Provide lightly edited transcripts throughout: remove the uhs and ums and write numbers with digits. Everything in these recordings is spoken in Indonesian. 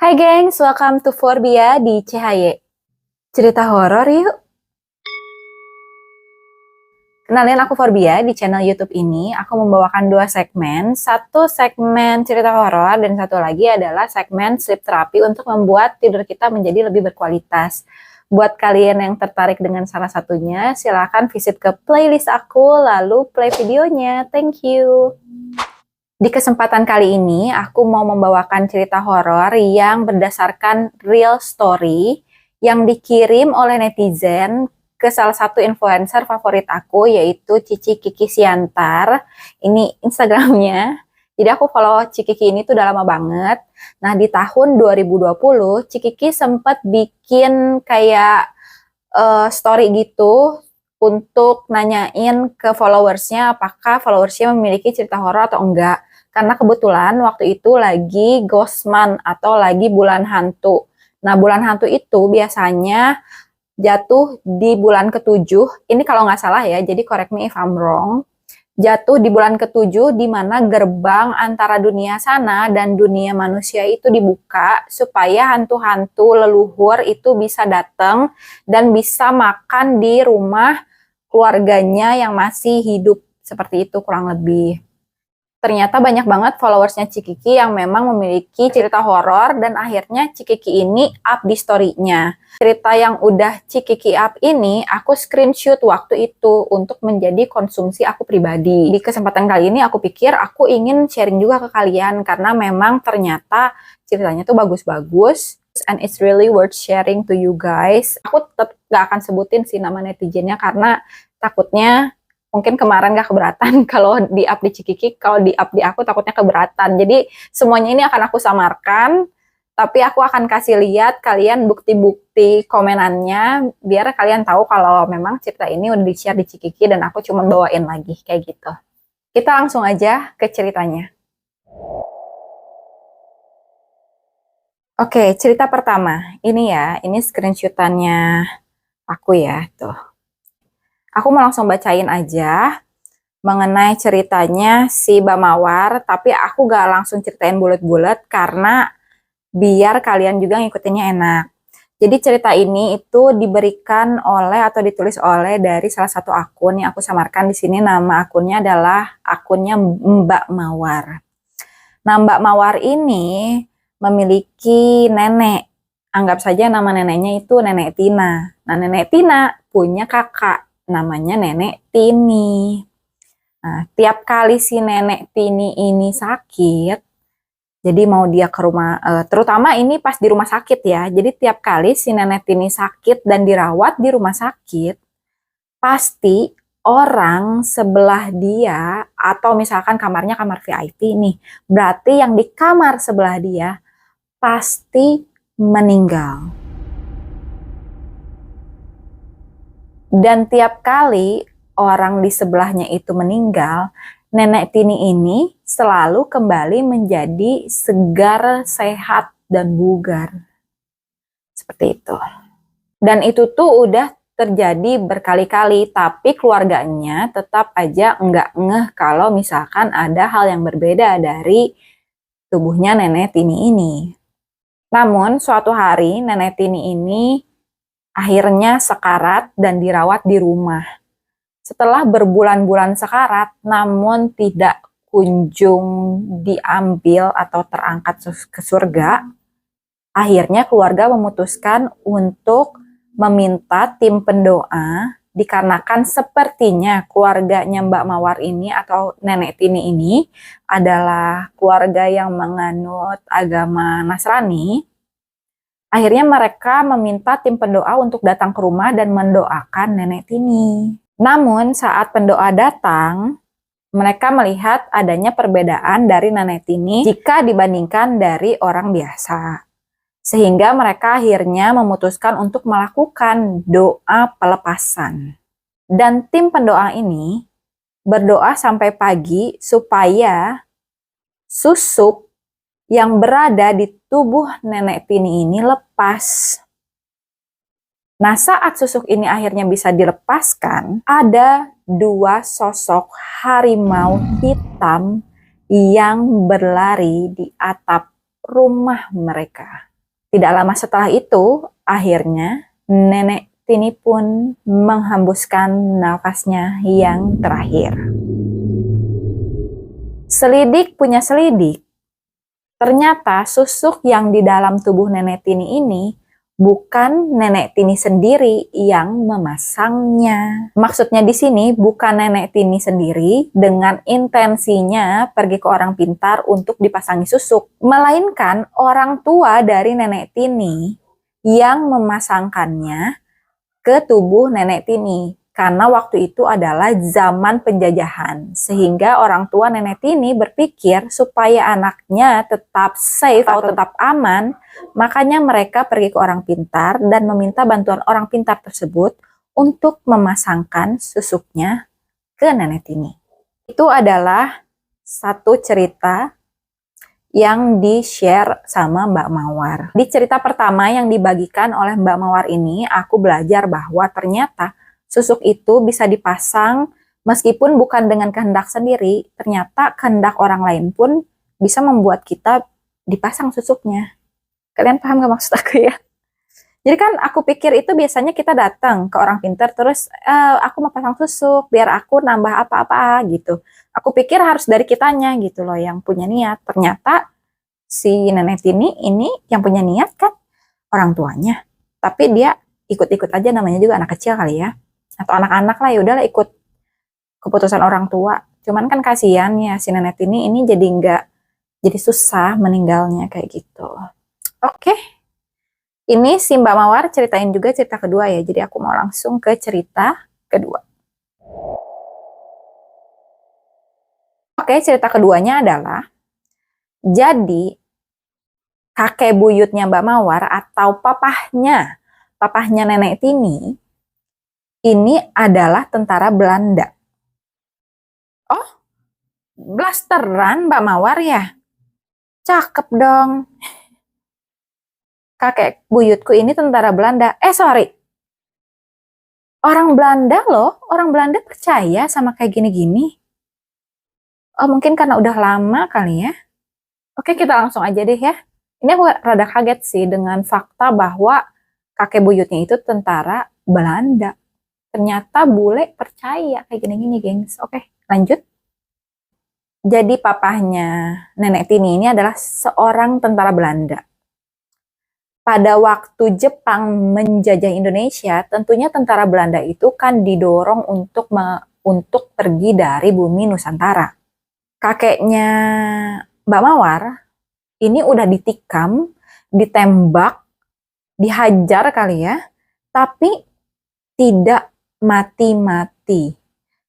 Hai gengs, welcome to Forbia di CHY. Cerita horor yuk. Kenalin, aku Forbia. Di channel YouTube ini aku membawakan dua segmen. Satu segmen cerita horor dan satu lagi adalah segmen sleep therapy untuk membuat tidur kita menjadi lebih berkualitas. Buat kalian yang tertarik dengan salah satunya, silakan visit ke playlist aku lalu play videonya. Thank you. Di kesempatan kali ini, aku mau membawakan cerita horor yang berdasarkan real story yang dikirim oleh netizen ke salah satu influencer favorit aku, yaitu Cici Kiki Siantar. Ini Instagramnya. Jadi aku follow Cici Kiki ini tuh udah lama banget. Nah, di tahun 2020, Cici Kiki sempat bikin kayak story gitu untuk nanyain ke followersnya apakah followersnya memiliki cerita horor atau enggak. Karena kebetulan waktu itu lagi ghost month atau lagi bulan hantu. Nah, bulan hantu itu biasanya jatuh di bulan ke-7. Ini kalau nggak salah ya, jadi correct me if I'm wrong. Jatuh di bulan ke-7 di mana gerbang antara dunia sana dan dunia manusia itu dibuka supaya hantu-hantu leluhur itu bisa datang dan bisa makan di rumah keluarganya yang masih hidup. Seperti itu kurang lebih. Ternyata banyak banget followersnya Cikiki yang memang memiliki cerita horor dan akhirnya Cikiki ini up di story-nya. Cerita yang udah Cikiki up ini aku screenshot waktu itu untuk menjadi konsumsi aku pribadi. Di kesempatan kali ini aku pikir aku ingin sharing juga ke kalian karena memang ternyata ceritanya tuh bagus-bagus and it's really worth sharing to you guys. Aku tetap gak akan sebutin sih nama netizennya karena takutnya mungkin kemarin gak keberatan kalau di-up di Cikiki, kalau di-up di aku takutnya keberatan. Jadi semuanya ini akan aku samarkan, tapi aku akan kasih lihat kalian bukti-bukti komenannya, biar kalian tahu kalau memang cerita ini udah di-share di Cikiki dan aku cuma bawain lagi, kayak gitu. Kita langsung aja ke ceritanya. Oke, cerita pertama. Ini ya, ini screenshotannya aku ya, tuh. Aku mau langsung bacain aja mengenai ceritanya si Mbak Mawar, tapi aku gak langsung ceritain bulat-bulat karena biar kalian juga ngikutinnya enak. Jadi cerita ini itu diberikan oleh atau ditulis oleh dari salah satu akun yang aku samarkan di sini. Nama akunnya adalah akunnya Mbak Mawar. Nah, Mbak Mawar ini memiliki nenek. Anggap saja nama neneknya itu Nenek Tina. Nah, Nenek Tina punya kakak namanya Nenek Tini. Nah, tiap kali si Nenek Tini ini sakit, jadi mau dia ke rumah, terutama ini pas di rumah sakit ya, jadi tiap kali si Nenek Tini sakit dan dirawat di rumah sakit, pasti orang sebelah dia, atau misalkan kamarnya kamar VIP nih, berarti yang di kamar sebelah dia pasti meninggal. Dan tiap kali orang di sebelahnya itu meninggal, Nenek Tini ini selalu kembali menjadi segar, sehat, dan bugar. Seperti itu. Dan itu tuh udah terjadi berkali-kali, tapi keluarganya tetap aja nggak ngeh kalau misalkan ada hal yang berbeda dari tubuhnya Nenek Tini ini. Namun suatu hari Nenek Tini ini akhirnya sekarat dan dirawat di rumah. Setelah berbulan-bulan sekarat, namun tidak kunjung diambil atau terangkat ke surga, akhirnya keluarga memutuskan untuk meminta tim pendoa, dikarenakan sepertinya keluarganya Mbak Mawar ini atau Nenek Tini ini adalah keluarga yang menganut agama Nasrani. Akhirnya mereka meminta tim pendoa untuk datang ke rumah dan mendoakan Nenek Tini. Namun saat pendoa datang, mereka melihat adanya perbedaan dari Nenek Tini jika dibandingkan dari orang biasa. Sehingga mereka akhirnya memutuskan untuk melakukan doa pelepasan. Dan tim pendoa ini berdoa sampai pagi supaya susuk yang berada di tubuh Nenek Tini ini lepas. Nah, saat susuk ini akhirnya bisa dilepaskan, ada dua sosok harimau hitam yang berlari di atap rumah mereka. Tidak lama setelah itu, akhirnya Nenek Tini pun menghembuskan nafasnya yang terakhir. Selidik punya selidik, ternyata susuk yang di dalam tubuh Nenek Tini ini bukan Nenek Tini sendiri yang memasangnya. Maksudnya di sini bukan Nenek Tini sendiri dengan intensinya pergi ke orang pintar untuk dipasangi susuk, melainkan orang tua dari Nenek Tini yang memasangkannya ke tubuh Nenek Tini. Karena waktu itu adalah zaman penjajahan, sehingga orang tua Nenek Tini berpikir supaya anaknya tetap safe atau tetap aman, makanya mereka pergi ke orang pintar dan meminta bantuan orang pintar tersebut untuk memasangkan susuknya ke Nenek Tini. Itu adalah satu cerita yang di-share sama Mbak Mawar. Di cerita pertama yang dibagikan oleh Mbak Mawar ini, aku belajar bahwa ternyata susuk itu bisa dipasang meskipun bukan dengan kehendak sendiri, ternyata kehendak orang lain pun bisa membuat kita dipasang susuknya. Kalian paham gak maksud aku ya? Jadi kan aku pikir itu biasanya kita datang ke orang pintar terus aku mau pasang susuk biar aku nambah apa-apa gitu. Aku pikir harus dari kitanya gitu loh yang punya niat. Ternyata si Nenek Tini ini yang punya niat kan orang tuanya. Tapi dia ikut-ikut aja, namanya juga anak kecil kali ya. Atau anak-anak lah, ya udahlah ikut keputusan orang tua. Cuman kan kasihan ya si Nenek Tini ini jadi susah meninggalnya kayak gitu. Oke. Ini si Mbak Mawar ceritain juga cerita kedua ya. Jadi aku mau langsung ke cerita kedua. Oke, cerita keduanya adalah, jadi kakek buyutnya Mbak Mawar atau papahnya Nenek Tini, ini adalah tentara Belanda. Oh, blasteran Mbak Mawar ya? Cakep dong. Kakek buyutku ini tentara Belanda. Sorry. Orang Belanda loh, orang Belanda percaya sama kayak gini-gini. Oh, mungkin karena udah lama kali ya. Oke, kita langsung aja deh ya. Ini aku rada kaget sih dengan fakta bahwa kakek buyutnya itu tentara Belanda. Ternyata bule percaya kayak gini-gini, gengs. Oke, lanjut. Jadi papahnya Nenek Tini ini adalah seorang tentara Belanda. Pada waktu Jepang menjajah Indonesia, tentunya tentara Belanda itu kan didorong untuk pergi dari bumi Nusantara. Kakeknya Mbak Mawar ini udah ditikam, ditembak, dihajar kali ya, tapi tidak mati-mati.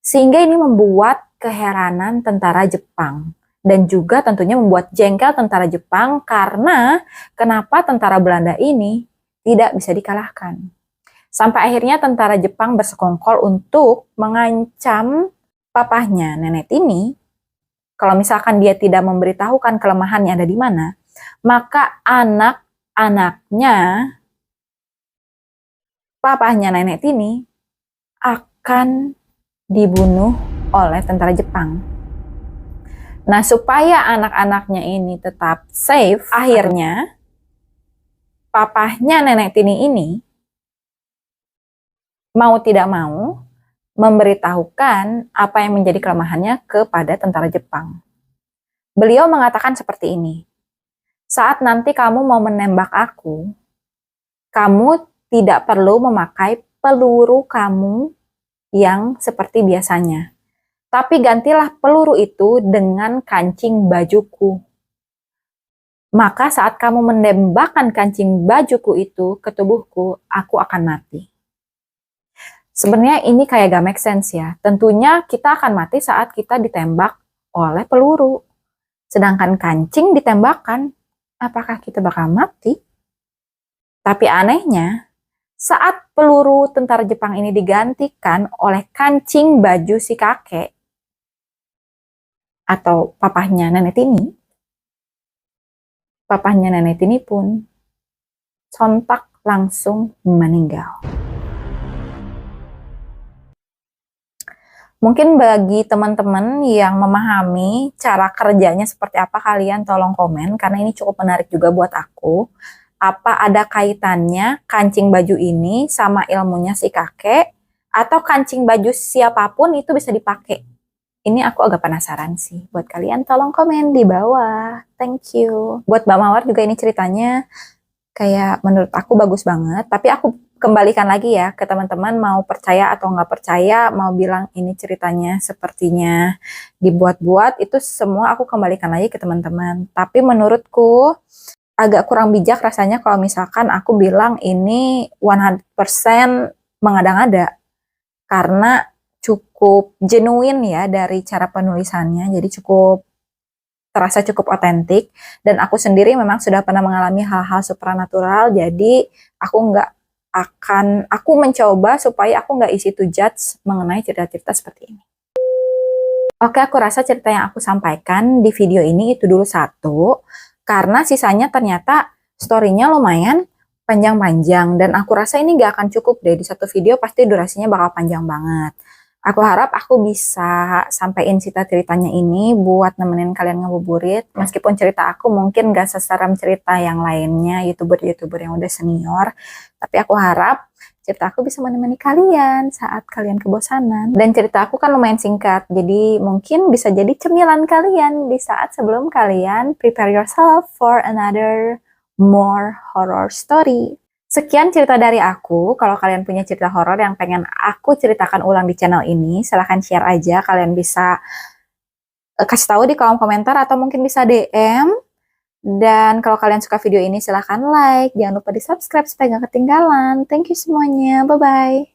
Sehingga ini membuat keheranan tentara Jepang. Dan juga tentunya membuat jengkel tentara Jepang karena kenapa tentara Belanda ini tidak bisa dikalahkan. Sampai akhirnya tentara Jepang bersekongkol untuk mengancam papahnya Nenek Tini. Kalau misalkan dia tidak memberitahukan kelemahannya ada di mana, maka anak-anaknya papahnya Nenek Tini akan dibunuh oleh tentara Jepang. Nah, supaya anak-anaknya ini tetap safe, akhirnya papahnya Nenek Tini ini mau tidak mau memberitahukan apa yang menjadi kelemahannya kepada tentara Jepang. Beliau mengatakan seperti ini, saat nanti kamu mau menembak aku, kamu tidak perlu memakai peluru kamu yang seperti biasanya. Tapi gantilah peluru itu dengan kancing bajuku. Maka saat kamu menembakkan kancing bajuku itu ke tubuhku, aku akan mati. Sebenarnya ini kayak gak make sense ya. Tentunya kita akan mati saat kita ditembak oleh peluru. Sedangkan kancing ditembakkan, apakah kita bakal mati? Tapi anehnya, saat peluru tentara Jepang ini digantikan oleh kancing baju si kakek, atau papahnya Nenek Tini, papahnya Nenek Tini pun sontak langsung meninggal. Mungkin bagi teman-teman yang memahami cara kerjanya seperti apa, kalian tolong komen, karena ini cukup menarik juga buat aku. apa ada kaitannya kancing baju ini sama ilmunya si kakek, atau kancing baju siapapun itu bisa dipakai. Ini aku agak penasaran sih. Buat kalian tolong komen di bawah. Thank you. Buat Mbak Mawar juga ini ceritanya kayak menurut aku bagus banget. Tapi aku kembalikan lagi ya ke teman-teman, mau percaya atau nggak percaya, mau bilang ini ceritanya sepertinya dibuat-buat, itu semua aku kembalikan lagi ke teman-teman. Tapi menurutku agak kurang bijak rasanya kalau misalkan aku bilang ini 100% mengada-ngada. Karena cukup genuine ya dari cara penulisannya, jadi terasa cukup otentik. Dan aku sendiri memang sudah pernah mengalami hal-hal supranatural, jadi aku mencoba supaya aku nggak easy to judge mengenai cerita-cerita seperti ini. Oke, aku rasa cerita yang aku sampaikan di video ini itu dulu satu, karena sisanya ternyata story-nya lumayan panjang-panjang, dan aku rasa ini gak akan cukup deh, di satu video pasti durasinya bakal panjang banget. Aku harap aku bisa sampein cerita-ceritanya ini buat nemenin kalian ngabuburit, meskipun cerita aku mungkin gak seserem cerita yang lainnya, YouTuber-YouTuber yang udah senior, tapi aku harap cerita aku bisa menemani kalian saat kalian kebosanan. Dan cerita aku kan lumayan singkat, jadi mungkin bisa jadi cemilan kalian di saat sebelum kalian prepare yourself for another more horror story. Sekian cerita dari aku. Kalau kalian punya cerita horor yang pengen aku ceritakan ulang di channel ini, silahkan share aja. Kalian bisa kasih tahu di kolom komentar atau mungkin bisa DM. Dan kalau kalian suka video ini silahkan like. Jangan lupa di subscribe supaya gak ketinggalan. Thank you semuanya. Bye-bye.